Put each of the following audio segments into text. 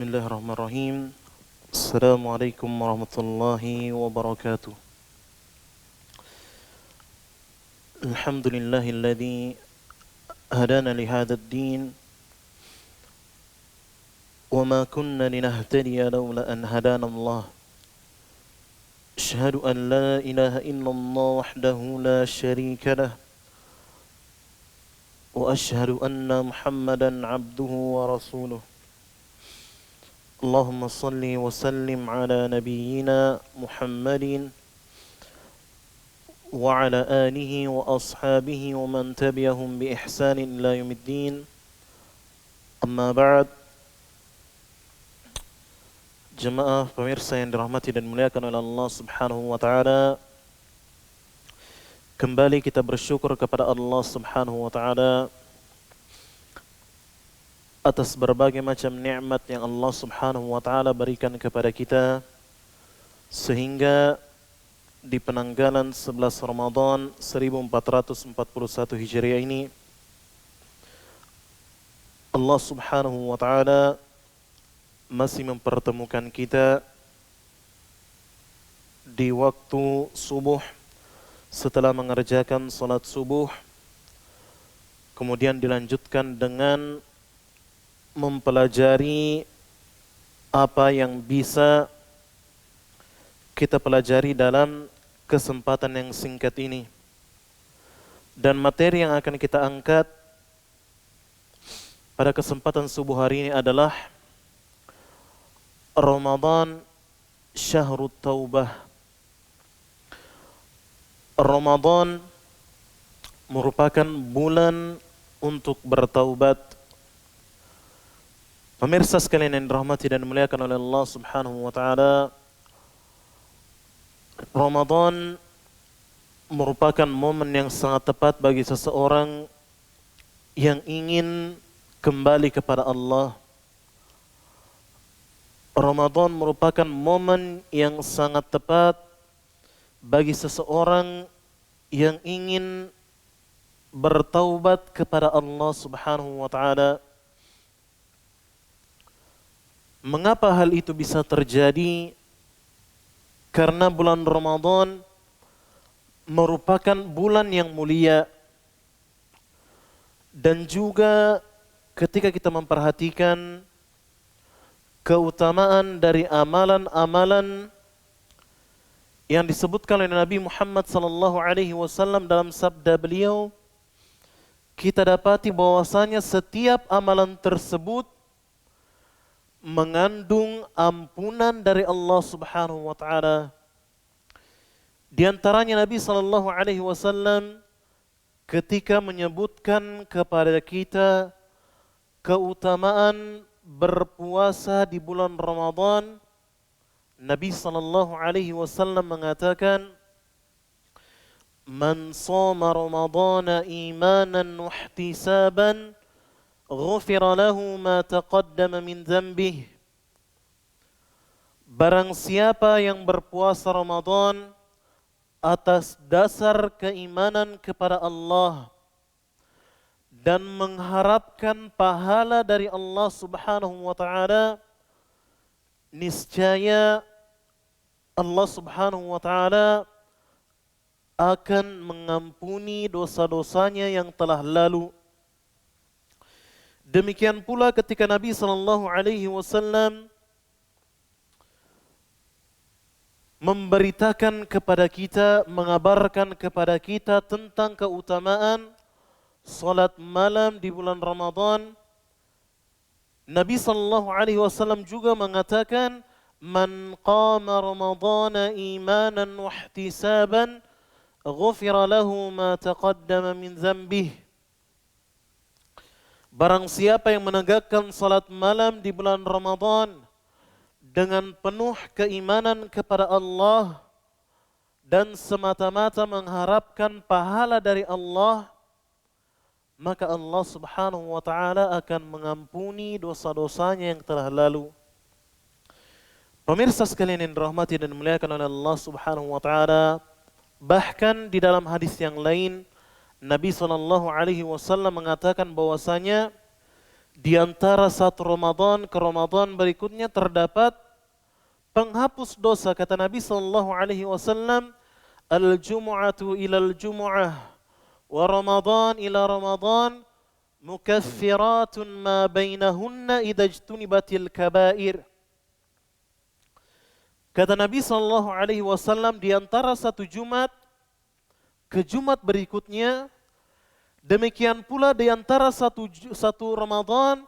Bismillahirrahmanirrahim. Assalamualaikum warahmatullahi wabarakatuh. Alhamdulillahilladzi hadana lihadzal din wa ma kunna linahtadiya laula an hadana Allah. Asyhadu an la ilaha illallah wahdahu la syarika lah wa asyhadu anna Muhammadan abduhu wa rasuluh. اللهم صل وسلم على نبينا محمد وعلى آله وأصحابه ومن تبعهم بإحسان إلى يوم الدين. أما بعد, jemaah pemirsa yang dirahmati dan dimuliakan oleh Allah Subhanahu wa taala, kembali kita bersyukur kepada Allah Subhanahu wa taala atas berbagai macam nikmat yang Allah Subhanahu wa taala berikan kepada kita, sehingga di penanggalan 11 Ramadan 1441 Hijriah ini Allah Subhanahu wa taala masih mempertemukan kita di waktu subuh setelah mengerjakan salat subuh, kemudian dilanjutkan dengan mempelajari apa yang bisa kita pelajari dalam kesempatan yang singkat ini. Dan materi yang akan kita angkat pada kesempatan subuh hari ini adalah Ramadan Syahrut Taubah. Ramadan merupakan bulan untuk bertaubat. Pemirsa sekalian yang dirahmati dan dimuliakan oleh Allah Subhanahu wa taala, Ramadan merupakan momen yang sangat tepat bagi seseorang yang ingin kembali kepada Allah. Ramadan merupakan momen yang sangat tepat bagi seseorang yang ingin bertaubat kepada Allah Subhanahu wa taala. Mengapa hal itu bisa terjadi? Karena bulan Ramadan merupakan bulan yang mulia, dan juga ketika kita memperhatikan keutamaan dari amalan-amalan yang disebutkan oleh Nabi Muhammad SAW dalam sabda beliau, kita dapati bahwasanya setiap amalan tersebut mengandung ampunan dari Allah Subhanahu wa taala. Di antaranya Nabi SAW ketika menyebutkan kepada kita keutamaan berpuasa di bulan Ramadan, Nabi SAW mengatakan, "Man shoma Ramadhana imanan wa ihtisaban ghufira lahu ma taqaddama min dzambih." Barang siapa yang berpuasa Ramadan atas dasar keimanan kepada Allah dan mengharapkan pahala dari Allah Subhanahu wa taala, niscaya Allah Subhanahu wa taala akan mengampuni dosa-dosanya yang telah lalu. Demikian pula ketika Nabi SAW memberitakan kepada kita, mengabarkan kepada kita tentang keutamaan salat malam di bulan Ramadan, Nabi SAW juga mengatakan, "Man qama Ramadhana imanan wa ihtisaban ghufira lahu ma taqaddama min dzambih." Barang siapa yang menegakkan salat malam di bulan Ramadan dengan penuh keimanan kepada Allah dan semata-mata mengharapkan pahala dari Allah, maka Allah Subhanahu wa taala akan mengampuni dosa-dosanya yang telah lalu. Pemirsa sekalian yang dirahmati dan dimuliakan oleh Allah Subhanahu wa taala, bahkan di dalam hadis yang lain Nabi SAW mengatakan bahwasanya di antara satu Ramadan ke Ramadan berikutnya terdapat penghapus dosa. Kata Nabi sallallahu alaihi wasallam, "Al-jum'atu ilal jum'ah wa Ramadan ila Ramadan mukaffiratun ma bainahunna idza ijtunibatil kaba'ir." Kata Nabi sallallahu alaihi wasallam, di antara satu Jumat ke Jumat berikutnya, demikian pula di antara satu Ramadan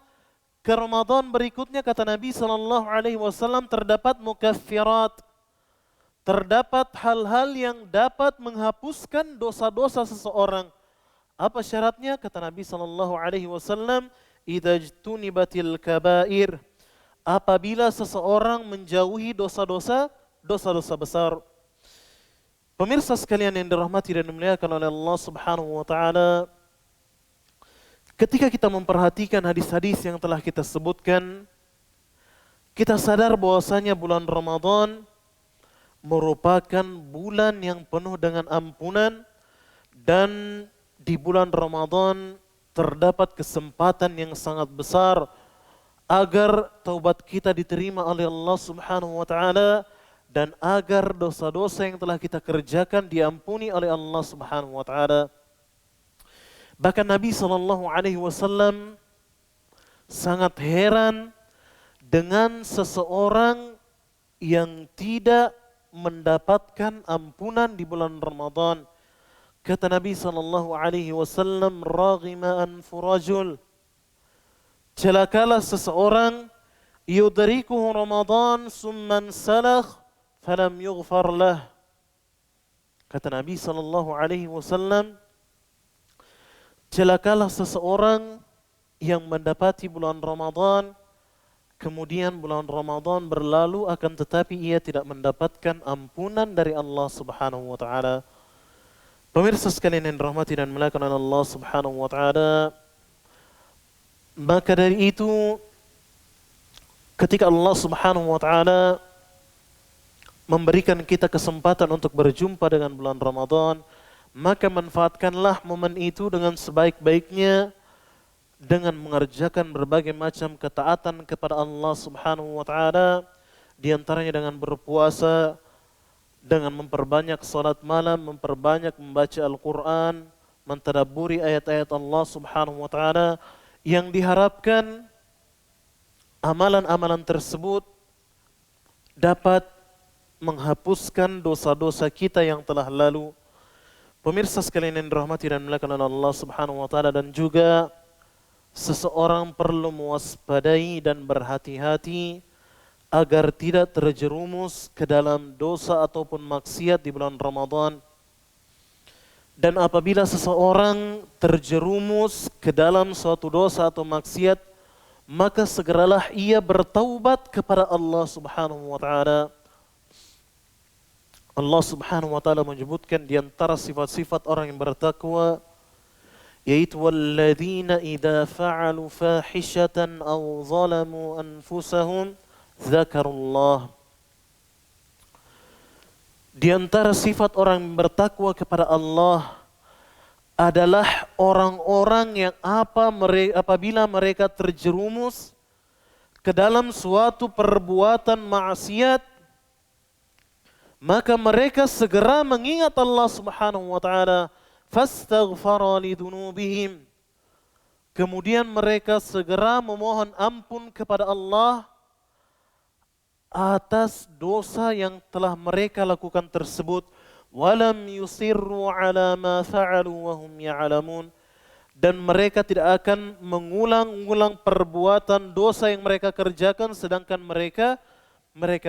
ke Ramadan berikutnya, kata Nabi sallallahu alaihi wasallam, terdapat mukaffirat, terdapat hal-hal yang dapat menghapuskan dosa-dosa seseorang. Apa syaratnya? Kata Nabi sallallahu alaihi wasallam, idza ijtunibatil kaba'ir, apabila seseorang menjauhi dosa-dosa besar. Pemirsa sekalian yang dirahmati dan dimuliakan oleh Allah Subhanahu wa taala, ketika kita memperhatikan hadis-hadis yang telah kita sebutkan, kita sadar bahwasanya bulan Ramadan merupakan bulan yang penuh dengan ampunan, dan di bulan Ramadan terdapat kesempatan yang sangat besar agar taubat kita diterima oleh Allah Subhanahu wa taala dan agar dosa-dosa yang telah kita kerjakan diampuni oleh Allah Subhanahu wa taala. Bahkan Nabi sallallahu alaihi wasallam sangat heran dengan seseorang yang tidak mendapatkan ampunan di bulan Ramadan. Kata Nabi sallallahu alaihi wasallam, "Raghima anfu rajul." Celakalah seseorang yudrikuhu Ramadan summan salakh falam yughfar lah. Kata Nabi sallallahu alaihi wasallam, celakalah seseorang yang mendapati bulan Ramadan, kemudian bulan Ramadan berlalu akan tetapi ia tidak mendapatkan ampunan dari Allah Subhanahu wa taala. Pemirsa sekalian yang dirahmati dan dimuliakan oleh Allah Subhanahu wa taala, maka dari itu ketika Allah Subhanahu wa taala memberikan kita kesempatan untuk berjumpa dengan bulan Ramadan, maka manfaatkanlah momen itu dengan sebaik-baiknya dengan mengerjakan berbagai macam ketaatan kepada Allah Subhanahu wa taala, di antaranya dengan berpuasa, dengan memperbanyak salat malam, memperbanyak membaca Al-Qur'an, mentadabburi ayat-ayat Allah Subhanahu wa taala, yang diharapkan amalan-amalan tersebut dapat menghapuskan dosa-dosa kita yang telah lalu. Pemirsa sekalian yang dirahmati dan dimuliakan oleh Allah Subhanahu wa taala, dan juga seseorang perlu mewaspadai dan berhati-hati agar tidak terjerumus ke dalam dosa ataupun maksiat di bulan Ramadan. Dan apabila seseorang terjerumus ke dalam suatu dosa atau maksiat, maka segeralah ia bertaubat kepada Allah Subhanahu wa taala. Allah Subhanahu wa taala menyebutkan di antara sifat-sifat orang yang bertakwa, yaitu walladzina idza fa'alu fahishatan aw zalamu anfusahum dzakarullah. Di antara sifat orang yang bertakwa kepada Allah adalah orang-orang yang apabila mereka terjerumus ke dalam suatu perbuatan maksiat, maka mereka segera mengingat Allah Subhanahu wa taala, fastaghfara lidunubihim. Kemudian mereka segera memohon ampun kepada Allah atas dosa yang telah mereka lakukan tersebut. Walam yusirru ala ma fa'alu wa hum ya'lamun. Dan mereka tidak akan mengulang-ulang perbuatan dosa yang mereka kerjakan sedangkan mereka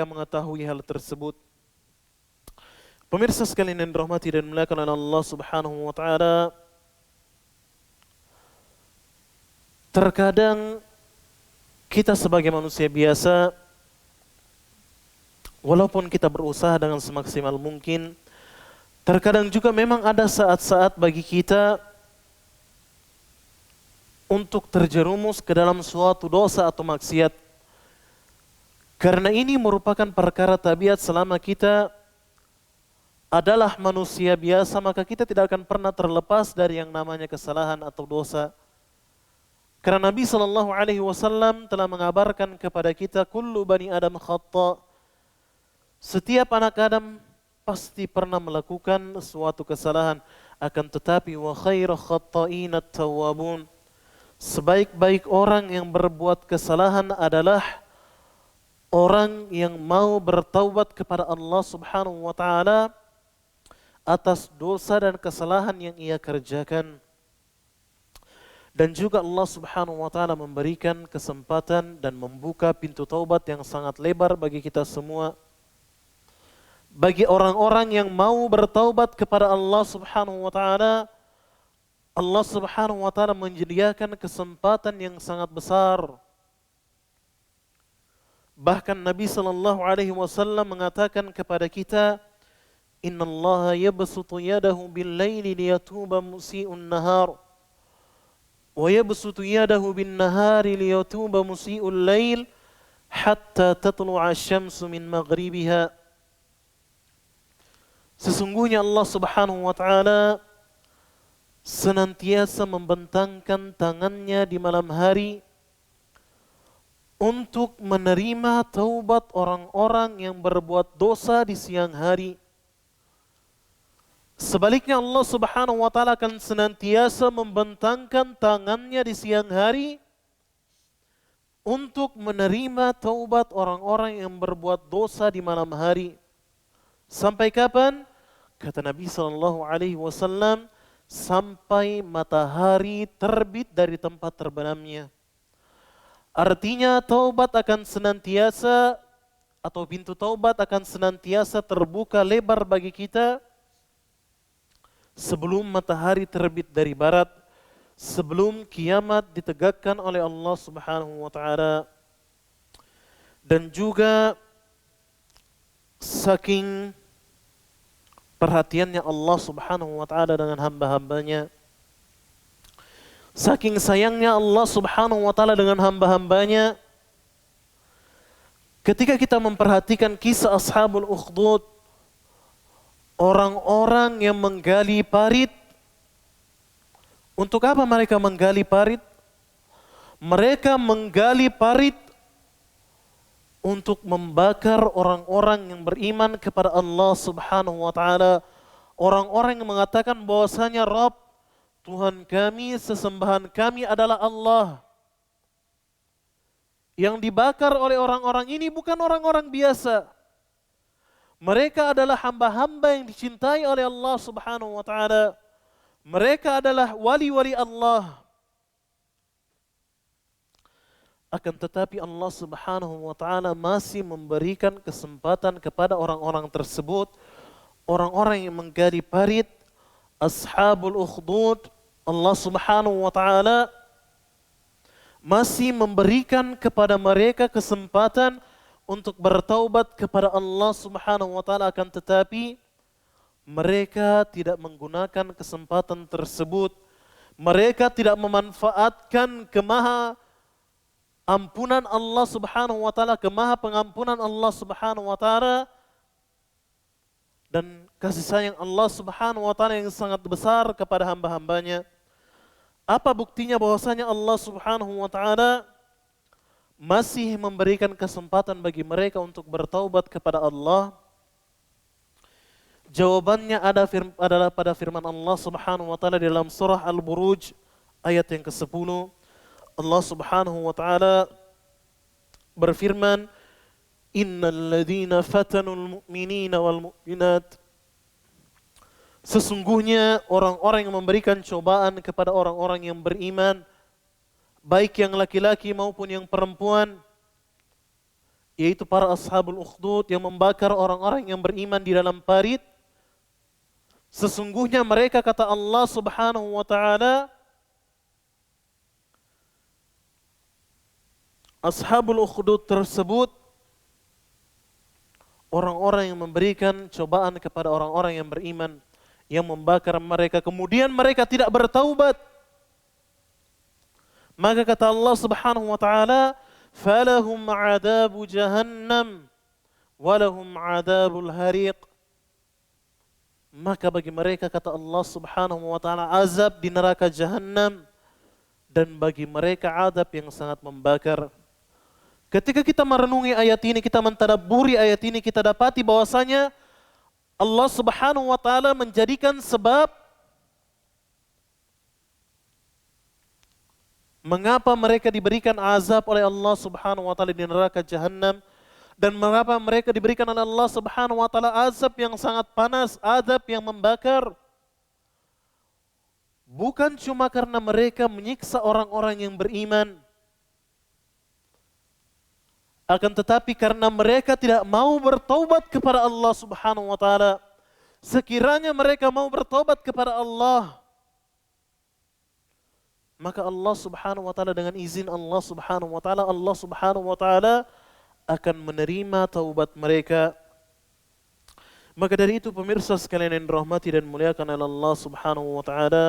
mengetahui hal tersebut. Pemirsa sekalian yang dirahmati dan dimuliakan oleh Allah Subhanahu wa taala, terkadang kita sebagai manusia biasa, walaupun kita berusaha dengan semaksimal mungkin, terkadang juga memang ada saat-saat bagi kita untuk terjerumus ke dalam suatu dosa atau maksiat. Karena ini merupakan perkara tabiat selama kita adalah manusia biasa, maka kita tidak akan pernah terlepas dari yang namanya kesalahan atau dosa. Karena Nabi SAW telah mengabarkan kepada kita, kullu bani Adam khata. Setiap anak Adam pasti pernah melakukan suatu kesalahan. Akan tetapi wa khairu khata'in at-tawwabun. Sebaik-baik orang yang berbuat kesalahan adalah orang yang mau bertaubat kepada Allah Subhanahu wa taala atas dosa dan kesalahan yang ia kerjakan. Dan juga Allah Subhanahu wa taala memberikan kesempatan dan membuka pintu taubat yang sangat lebar bagi kita semua. Bagi orang-orang yang mau bertaubat kepada Allah Subhanahu wa taala, Allah Subhanahu wa taala menyediakan kesempatan yang sangat besar. Bahkan Nabi sallallahu alaihi wasallam mengatakan kepada kita, "Innallaha yabsutu yadahu bil-laili liyatuba musii'un nahar, wa yabsutu yadahu bin-nahari liyatuba musii'ul lail, hatta tatlu'a asy-syamsu min maghribiha." Sesungguhnya Allah Subhanahu wa taala senantiasa membentangkan tangannya di malam hari untuk menerima taubat orang-orang yang berbuat dosa di siang hari. Sebaliknya Allah Subhanahu wa taala akan senantiasa membentangkan tangannya di siang hari untuk menerima taubat orang-orang yang berbuat dosa di malam hari. Sampai kapan? Kata Nabi sallallahu alaihi wasallam, sampai matahari terbit dari tempat terbenamnya. Artinya taubat akan senantiasa, atau pintu taubat akan senantiasa terbuka lebar bagi kita sebelum matahari terbit dari barat, sebelum kiamat ditegakkan oleh Allah Subhanahu wa taala. Dan juga saking perhatiannya Allah Subhanahu wa taala dengan hamba-hambanya, saking sayangnya Allah Subhanahu wa taala dengan hamba-hambanya, ketika kita memperhatikan kisah Ashabul Ukhdud, orang-orang yang menggali parit. Untuk apa mereka menggali parit? Mereka menggali parit untuk membakar orang-orang yang beriman kepada Allah Subhanahu wa taala. Orang-orang yang mengatakan bahwasanya Rabb, Tuhan kami, sesembahan kami adalah Allah. Yang dibakar oleh orang-orang ini bukan orang-orang biasa. Mereka adalah hamba-hamba yang dicintai oleh Allah Subhanahu wa taala. Mereka adalah wali-wali Allah. Akan tetapi Allah Subhanahu wa taala masih memberikan kesempatan kepada orang-orang tersebut, orang-orang yang menggali parit, Ashabul Ukhdud. Allah Subhanahu wa taala masih memberikan kepada mereka kesempatan untuk bertaubat kepada Allah Subhanahu wa taala, akan tetapi mereka tidak menggunakan kesempatan tersebut. Mereka tidak memanfaatkan kemaha ampunan Allah Subhanahu wa taala, kemaha pengampunan Allah Subhanahu wa taala, dan kasih sayang Allah Subhanahu wa taala yang sangat besar kepada hamba-hambanya. Apa buktinya bahwasanya Allah Subhanahu wa taala masih memberikan kesempatan bagi mereka untuk bertaubat kepada Allah? Jawabannya adalah pada firman Allah Subhanahu wa taala di dalam surah Al-Buruj ayat yang ke-10. Allah Subhanahu wa taala berfirman, "Innal ladzina fatanul mu'minina wal mu'minat." Sesungguhnya orang-orang yang memberikan cobaan kepada orang-orang yang beriman, baik yang laki-laki maupun yang perempuan, yaitu para Ashabul Ukhdud yang membakar orang-orang yang beriman di dalam parit. Sesungguhnya mereka, kata Allah Subhanahu wa taala, Ashabul Ukhdud tersebut orang-orang yang memberikan cobaan kepada orang-orang yang beriman, yang membakar mereka, kemudian mereka tidak bertaubat. Maka kata Allah Subhanahu wa taala, "Falahum 'adzabu jahannam wa lahum 'adzabul hariq." Maka bagi mereka, kata Allah Subhanahu wa taala, azab di neraka Jahannam, dan bagi mereka adab yang sangat membakar. Ketika kita merenungi ayat ini, kita mentadabburi ayat ini, kita dapati bahwasanya Allah Subhanahu wa taala menjadikan sebab mengapa mereka diberikan azab oleh Allah Subhanahu wa taala di neraka Jahannam, dan mengapa mereka diberikan oleh Allah Subhanahu wa taala azab yang sangat panas, azab yang membakar. Bukan cuma karena mereka menyiksa orang-orang yang beriman, akan tetapi karena mereka tidak mau bertaubat kepada Allah Subhanahu wa taala. Sekiranya mereka mau bertaubat kepada Allah, maka Allah Subhanahu wa taala dengan izin Allah Subhanahu wa taala, Allah Subhanahu wa taala akan menerima taubat mereka. Maka dari itu pemirsa sekalian yang dirahmati dan muliakan oleh Allah Subhanahu wa taala,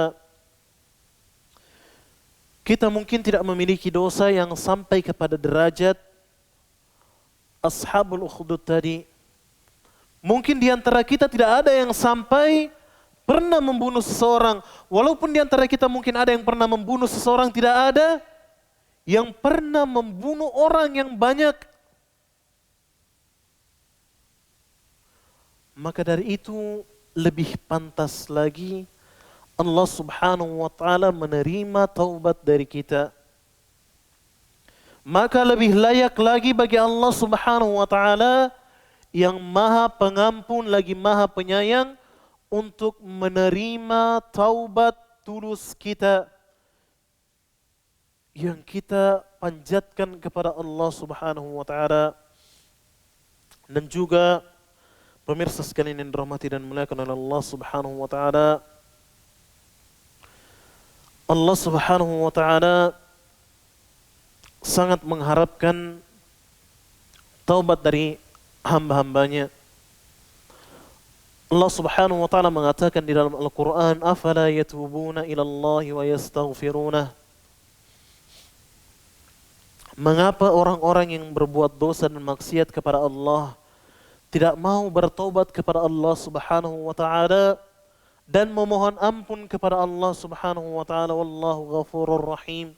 kita mungkin tidak memiliki dosa yang sampai kepada derajat Ashabul Ukhdud tadi. Mungkin di antara kita tidak ada yang sampai pernah membunuh seseorang. Walaupun di antara kita mungkin ada yang pernah membunuh seseorang, tidak ada yang pernah membunuh orang yang banyak. Maka dari itu lebih pantas lagi Allah Subhanahu wa taala menerima taubat dari kita. Maka lebih layak lagi bagi Allah Subhanahu wa taala yang Maha Pengampun lagi Maha Penyayang untuk menerima taubat tulus kita yang kita panjatkan kepada Allah Subhanahu wa taala. Dan juga pemirsa sekalian yang dirahmati dan dimuliakan oleh Allah Subhanahu wa taala, Allah Subhanahu wa taala sangat mengharapkan taubat dari hamba-hambanya. Allah Subhanahu wa taala mengatakan di dalam Al-Qur'an, "Afala yatubuna ila Allah wa yastaghfirunah." Mengapa orang-orang yang berbuat dosa dan maksiat kepada Allah tidak mau bertaubat kepada Allah Subhanahu wa taala dan memohon ampun kepada Allah Subhanahu wa taala? Wallahu ghafurur rahim.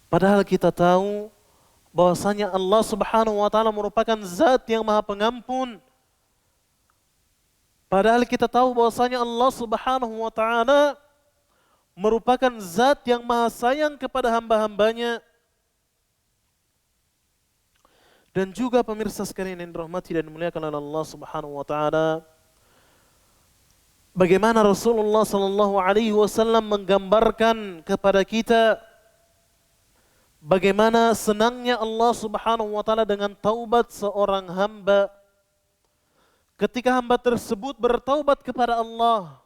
Padahal kita tahu bahwasanya Allah Subhanahu wa taala merupakan zat yang Maha Pengampun. Padahal kita tahu bahwasanya Allah Subhanahu wa taala merupakan zat yang Maha Sayang kepada hamba-hambanya. Dan juga pemirsa sekalian yang dirahmati dan dimuliakan oleh Allah Subhanahu wa taala, bagaimana Rasulullah sallallahu alaihi wasallam menggambarkan kepada kita bagaimana senangnya Allah Subhanahu wa taala dengan taubat seorang hamba. Ketika hamba tersebut bertaubat kepada Allah,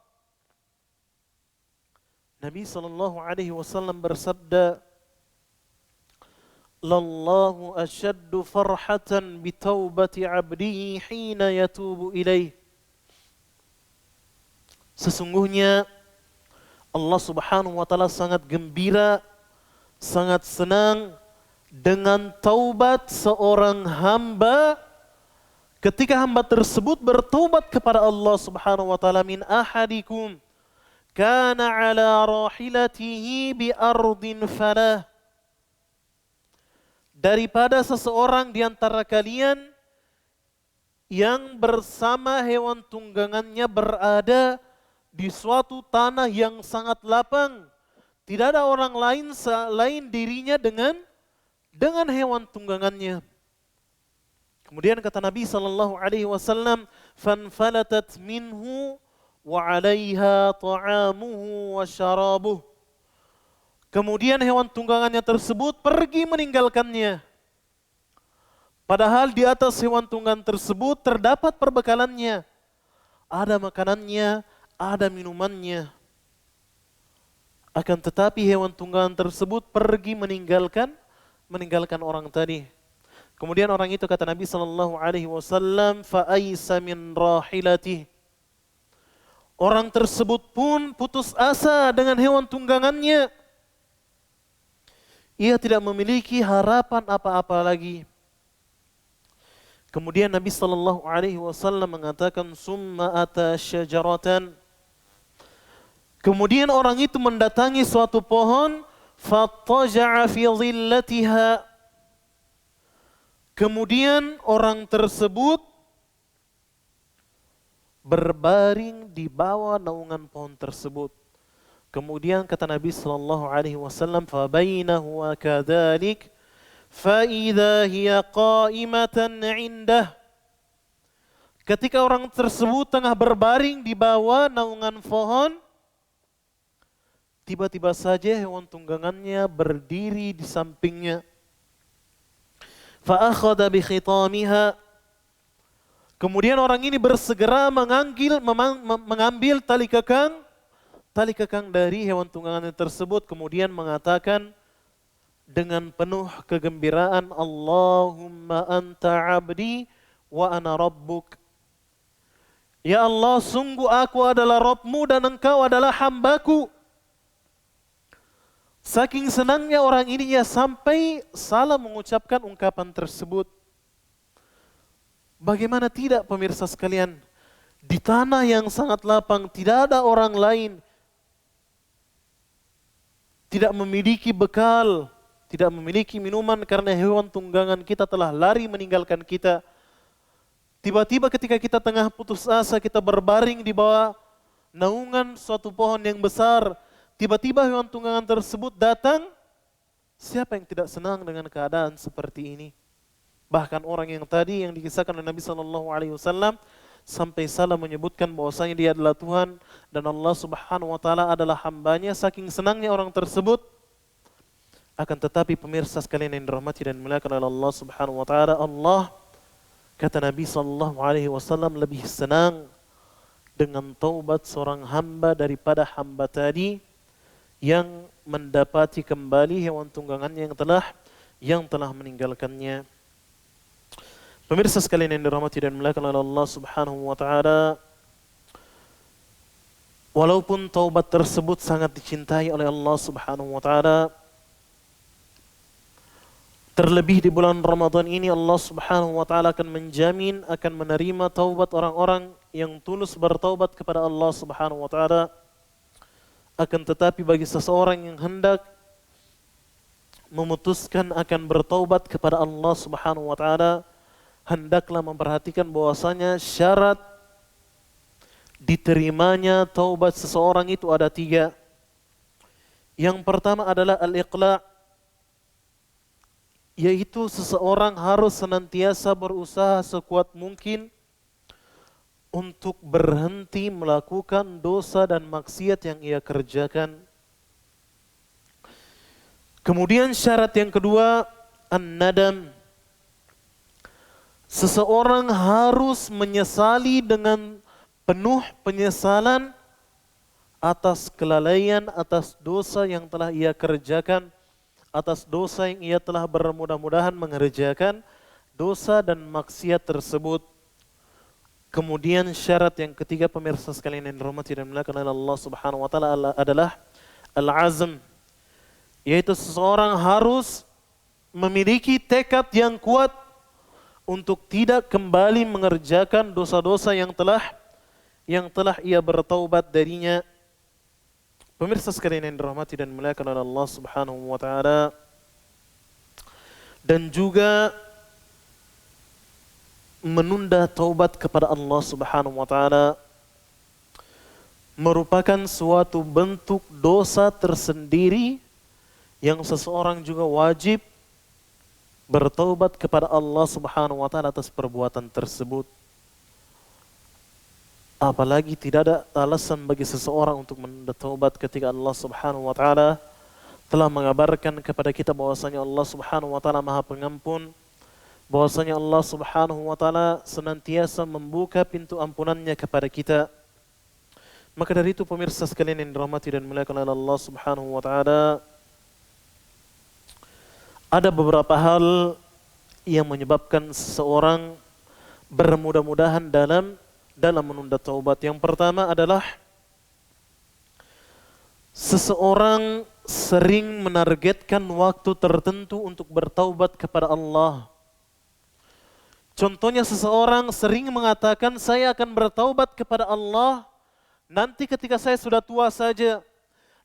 Nabi sallallahu alaihi wasallam bersabda, "Lallahu ashaddu farhatan bi taubati 'abdihi hina yatubu ilaih." Sesungguhnya Allah Subhanahu wa taala sangat gembira, sangat senang dengan taubat seorang hamba ketika hamba tersebut bertaubat kepada Allah Subhanahu wa taala. Min ahadikum kana ala rahilatihi bi ardin falah. Daripada seseorang di antara kalian yang bersama hewan tunggangannya berada di suatu tanah yang sangat lapang. Tidak ada orang lain selain dirinya dengan hewan tunggangannya. Kemudian kata Nabi sallallahu alaihi wasallam, "Fanfalatat minhu wa 'alaiha ta'amuhu wa syarabuh." Kemudian hewan tunggangannya tersebut pergi meninggalkannya. Padahal di atas hewan tunggangan tersebut terdapat perbekalannya. Ada makanannya, ada minumannya. Akan tetapi hewan tunggangan tersebut pergi meninggalkan orang tadi. Kemudian orang itu kata Nabi sallallahu alaihi wasallam, "Fa aisa min rahilatih." Orang tersebut pun putus asa dengan hewan tunggangannya. Ia tidak memiliki harapan apa-apa lagi. Kemudian Nabi sallallahu alaihi wasallam mengatakan, "Summa ata syajaratan." Kemudian orang itu mendatangi suatu pohon, fattaja'a fi dhillatiha. Kemudian orang tersebut berbaring di bawah naungan pohon tersebut. Kemudian kata Nabi sallallahu alaihi wasallam, fa bainahu wa kadzalik fa idza hiya qa'imatan 'indah. Ketika orang tersebut tengah berbaring di bawah naungan pohon, tiba-tiba saja hewan tunggangannya berdiri di sampingnya. Fa akhadha bi khitamiha. Kemudian orang ini bersegera mengambil tali kekang dari hewan tunggangan tersebut, kemudian mengatakan dengan penuh kegembiraan, Allahumma anta abdi wa ana rabbuk. Ya Allah, sungguh aku adalah Rabbmu dan engkau adalah hambaku. Saking senangnya orang ini ya sampai salah mengucapkan ungkapan tersebut. Bagaimana tidak pemirsa sekalian, di tanah yang sangat lapang tidak ada orang lain, tidak memiliki bekal, tidak memiliki minuman karena hewan tunggangan kita telah lari meninggalkan kita. Tiba-tiba ketika kita tengah putus asa, kita berbaring di bawah naungan suatu pohon yang besar, tiba-tiba hewan tunggangan tersebut datang. Siapa yang tidak senang dengan keadaan seperti ini? Bahkan orang yang tadi yang dikisahkan oleh Nabi SAW sampai salah menyebutkan bahwasanya dia adalah Tuhan dan Allah Subhanahu Wa Taala adalah hambanya. Saking senangnya orang tersebut. Akan tetapi pemirsa sekalian yang dirahmati dan dimuliakan oleh Allah Subhanahu Wa Taala, Allah kata Nabi SAW lebih senang dengan taubat seorang hamba daripada hamba tadi yang mendapati kembali hewan tunggangannya yang telah meninggalkannya. Pemirsa sekalian yang dirahmati dan dimuliakan oleh Allah Subhanahu wa taala, walaupun taubat tersebut sangat dicintai oleh Allah Subhanahu wa taala, terlebih di bulan Ramadan ini Allah Subhanahu wa taala akan menjamin akan menerima taubat orang-orang yang tulus bertaubat kepada Allah Subhanahu wa taala. Akan tetapi bagi seseorang yang hendak memutuskan akan bertaubat kepada Allah Subhanahu wa taala, hendaklah memperhatikan bahwasanya syarat diterimanya taubat seseorang itu ada 3. Yang pertama adalah al-iqla', yaitu seseorang harus senantiasa berusaha sekuat mungkin untuk berhenti melakukan dosa dan maksiat yang ia kerjakan. Kemudian syarat yang kedua, an-nadam. Seseorang harus menyesali dengan penuh penyesalan atas kelalaian, atas dosa yang telah ia kerjakan, atas dosa yang ia telah bermudah-mudahan mengerjakan, dosa dan maksiat tersebut. Kemudian syarat yang ketiga pemirsa sekalian yang dirahmati dan dimuliakan oleh Allah Subhanahu wa taala adalah al-azm, yaitu seseorang harus memiliki tekad yang kuat untuk tidak kembali mengerjakan dosa-dosa yang telah ia bertaubat darinya. Pemirsa sekalian yang dirahmati dan dimuliakan oleh Allah Subhanahu wa taala, dan juga menunda taubat kepada Allah Subhanahu wa taala merupakan suatu bentuk dosa tersendiri yang seseorang juga wajib bertaubat kepada Allah Subhanahu wa taala atas perbuatan tersebut. Apalagi tidak ada alasan bagi seseorang untuk menunda taubat ketika Allah Subhanahu wa taala telah mengabarkan kepada kita bahwasanya Allah Subhanahu wa taala Maha Pengampun, bahwasanya Allah Subhanahu wa taala senantiasa membuka pintu ampunannya kepada kita. Maka dari itu pemirsa sekalian yang dirahmati dan dimuliakan oleh Allah Subhanahu wa taala, ada beberapa hal yang menyebabkan seseorang bermudah-mudahan dalam menunda taubat. Yang pertama adalah seseorang sering menargetkan waktu tertentu untuk bertaubat kepada Allah. Contohnya seseorang sering mengatakan, saya akan bertaubat kepada Allah nanti ketika saya sudah tua saja,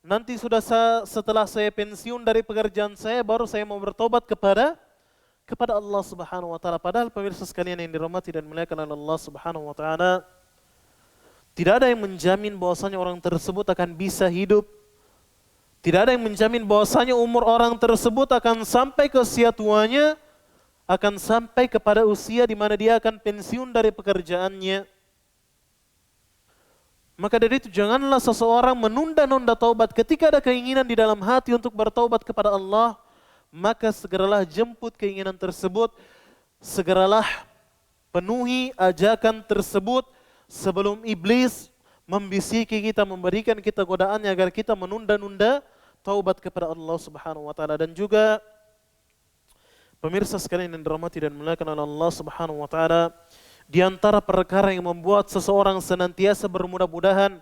nanti setelah saya pensiun dari pekerjaan saya baru saya mau bertobat kepada Allah Subhanahu wa taala. Padahal pemirsa sekalian yang dirahmati dan dimuliakan oleh Allah Subhanahu wa taala, tidak ada yang menjamin bahwasanya orang tersebut akan bisa hidup. Tidak ada yang menjamin bahwasanya umur orang tersebut akan sampai ke usia tuanya, akan sampai kepada usia di mana dia akan pensiun dari pekerjaannya. Maka dari itu janganlah seseorang menunda-nunda taubat. Ketika ada keinginan di dalam hati untuk bertaubat kepada Allah, maka segeralah jemput keinginan tersebut, segeralah penuhi ajakan tersebut sebelum iblis membisiki kita, memberikan kita godaan agar kita menunda-nunda taubat kepada Allah Subhanahu wa taala. Dan juga pemirsa sekalian yang dirahmati dan dimuliakan oleh Allah Subhanahu wa taala, di antara perkara yang membuat seseorang senantiasa bermudah-mudahan,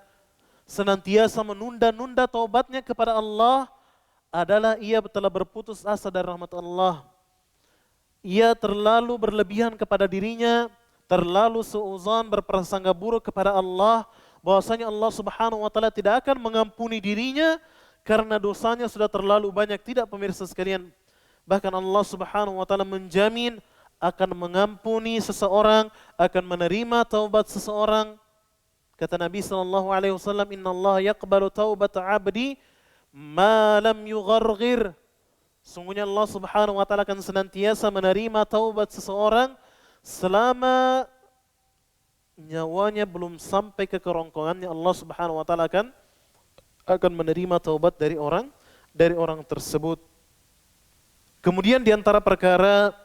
senantiasa menunda-nunda taubatnya kepada Allah adalah ia telah berputus asa dari rahmat Allah. Ia terlalu berlebihan kepada dirinya, terlalu suudzon, berprasangka buruk kepada Allah, bahwasanya Allah Subhanahu wa taala tidak akan mengampuni dirinya karena dosanya sudah terlalu banyak. Tidak pemirsa sekalian, bahkan Allah Subhanahu wa taala menjamin akan mengampuni seseorang, akan menerima taubat seseorang. Kata Nabi sallallahu alaihi wasallam, "Innallaha yaqbalu taubata 'abdi ma lam yugharghir." Sungguhnya Allah Subhanahu wa taala akan senantiasa menerima taubat seseorang selama nyawanya belum sampai ke kerongkongannya. Allah Subhanahu wa taala akan menerima taubat dari orang tersebut. Kemudian di antara perkara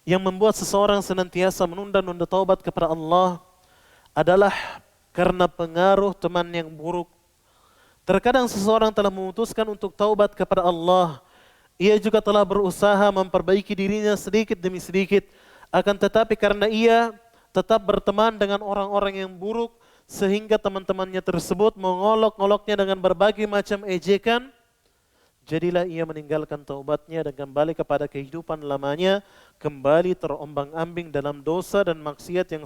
yang membuat seseorang senantiasa menunda-nunda taubat kepada Allah adalah karena pengaruh teman yang buruk. Terkadang seseorang telah memutuskan untuk taubat kepada Allah. Ia juga telah berusaha memperbaiki dirinya sedikit demi sedikit. Akan tetapi karena ia tetap berteman dengan orang-orang yang buruk, sehingga teman-temannya tersebut mengolok-oloknya dengan berbagai macam ejekan, jadilah ia meninggalkan taubatnya dan kembali kepada kehidupan lamanya, kembali terombang-ambing dalam dosa dan maksiat yang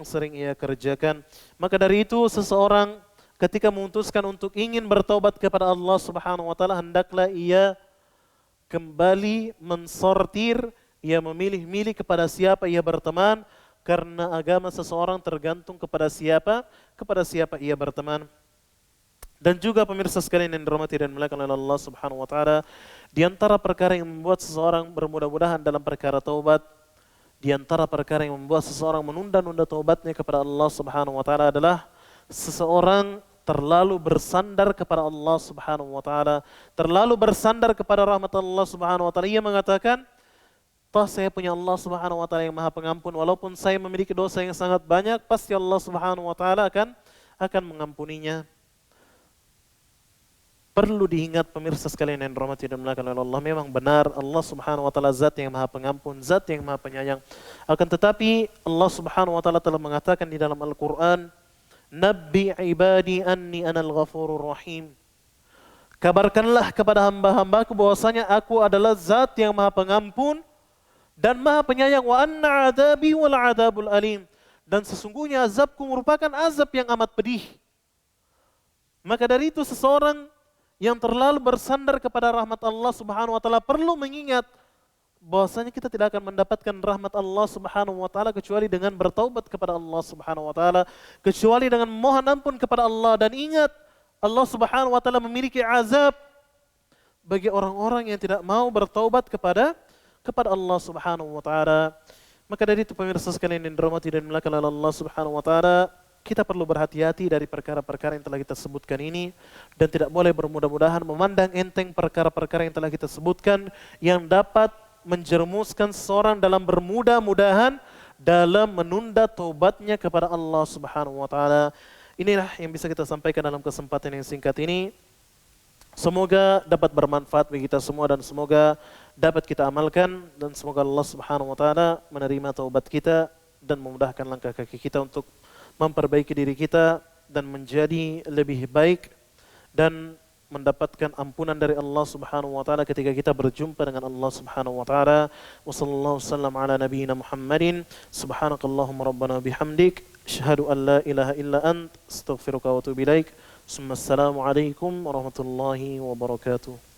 sering ia kerjakan. Maka dari itu seseorang ketika memutuskan untuk ingin bertaubat kepada Allah Subhanahu wa taala, hendaklah ia kembali mensortir, ia memilih-milih kepada siapa ia berteman, karena agama seseorang tergantung kepada siapa ia berteman. Dan juga pemirsa sekalian yang dirahmati dan dimuliakan oleh Allah Subhanahu wa taala, di antara perkara yang membuat seseorang bermudah-mudahan dalam perkara taubat, di antara perkara yang membuat seseorang menunda-nunda taubatnya kepada Allah Subhanahu wa taala adalah seseorang terlalu bersandar kepada Allah Subhanahu wa taala, terlalu bersandar kepada rahmat Allah Subhanahu wa taala. Ia mengatakan, toh saya punya Allah Subhanahu wa taala yang Maha Pengampun, walaupun saya memiliki dosa yang sangat banyak, pasti Allah Subhanahu wa taala akan mengampuninya. Perlu diingat pemirsa sekalian yang dirahmati dan dimuliakan oleh Allah, memang benar Allah Subhanahu wa taala zat yang Maha Pengampun, zat yang Maha Penyayang. Akan tetapi Allah Subhanahu wa taala telah mengatakan di dalam Al-Qur'an, "Nabbi ibadi anni anal ghafurur rahim." Kabarkanlah kepada hamba-hambaku bahwasanya aku adalah zat yang Maha Pengampun dan Maha Penyayang. Wa anna adzabi wal adzabul alim. Dan sesungguhnya azabku merupakan azab yang amat pedih. Maka dari itu seseorang yang terlalu bersandar kepada rahmat Allah Subhanahu wa taala perlu mengingat bahwasanya kita tidak akan mendapatkan rahmat Allah Subhanahu wa taala kecuali dengan bertaubat kepada Allah Subhanahu wa taala, kecuali dengan mohon ampun kepada Allah. Dan ingat, Allah Subhanahu wa taala memiliki azab bagi orang-orang yang tidak mau bertaubat kepada Allah Subhanahu wa taala. Maka dari itu pemirsa sekalian yang dirahmati dan dimuliakan oleh Allah Subhanahu wa taala, kita perlu berhati-hati dari perkara-perkara yang telah kita sebutkan ini dan tidak boleh bermudah-mudahan memandang enteng perkara-perkara yang telah kita sebutkan yang dapat menjerumuskan seseorang dalam bermudah-mudahan dalam menunda taubatnya kepada Allah Subhanahu wa taala. Inilah yang bisa kita sampaikan dalam kesempatan yang singkat ini. Semoga dapat bermanfaat bagi kita semua dan semoga dapat kita amalkan, dan semoga Allah Subhanahu wa taala menerima taubat kita dan memudahkan langkah kaki kita untuk memperbaiki diri kita dan menjadi lebih baik dan mendapatkan ampunan dari Allah Subhanahu wa taala ketika kita berjumpa dengan Allah Subhanahu wa taala. Wassallallahu wasallam ala nabiyyina Muhammadin. Subhanakallahumma rabbana bihamdik, asyhadu an la ilaha illa ant, astaghfiruka wa atubu ilaik. Assalamualaikum warahmatullahi wabarakatuh.